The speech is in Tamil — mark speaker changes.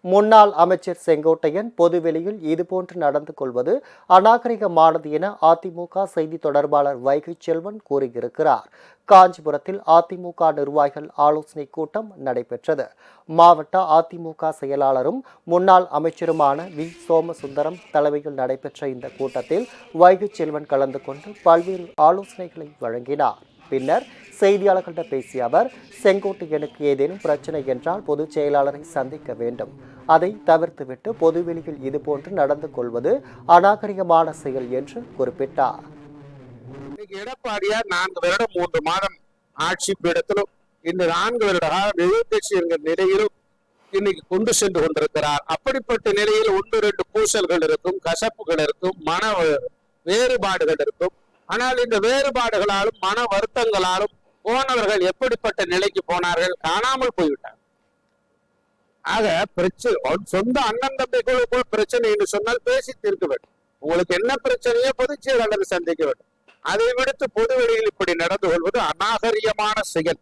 Speaker 1: முன்னாள் அமைச்சர் செங்கோட்டையன் பொதுவெளியில் இதுபோன்று நடந்து கொள்வது அநாகரிகமானது என அதிமுக செய்தி தொடர்பாளர் வைகை செல்வன் கூறியிருக்கிறார். காஞ்சிபுரத்தில் அதிமுக நிர்வாகிகள் ஆலோசனை கூட்டம் நடைபெற்றது. மாவட்ட அதிமுக செயலாளரும் முன்னாள் அமைச்சருமான வி சோமசுந்தரம் தலைமையில் நடைபெற்ற இந்த கூட்டத்தில் வைகை செல்வன் கலந்து கொண்டு பல்வேறு ஆலோசனைகளை வழங்கினார். பின்னர் செய்தியாளர்களிடம் பேசிய அவர், செங்கோட்டையனுக்கு ஏதேனும் பிரச்சனை என்றால் பொதுச் செயலாளரை சந்திக்க வேண்டும். அதை தவிர்த்துவிட்டு பொதுவெளியில் இதுபோன்று நடந்து கொள்வது அநாகரிகமான செயல் என்று குறிப்பிட்டார்.
Speaker 2: எடப்பாடியார் 4 வருடம் 3 மாதம் ஆட்சி பீடத்திலும் இந்த 4 வருட எதிர்கட்சி என்கிற நிலையிலும் இன்னைக்கு கொண்டு சென்று கொண்டிருக்கிறார். அப்படிப்பட்ட நிலையில் 1-2 பூசல்கள் இருக்கும், கசப்புகள் இருக்கும், மன வேறுபாடுகள் இருக்கும். ஆனால் இந்த வேறுபாடுகளாலும் மன வருத்தங்களாலும் போனவர்கள் எப்படிப்பட்ட நிலைக்கு போனார்கள்? காணாமல் போய்விட்டார். ஆக பிரச்சனை சொந்த அண்ணன் தம்பிக்குள் பிரச்சனை என்று சொன்னால் பேசி தீர்க்க வேண்டும். உங்களுக்கு என்ன பிரச்சனையோ பொதுச் செயலாளரை சந்திக்க வேண்டும். அதை விடுத்து பொது வெளியில் இப்படி நடந்து கொள்வது அநாகரிகமான செயல்.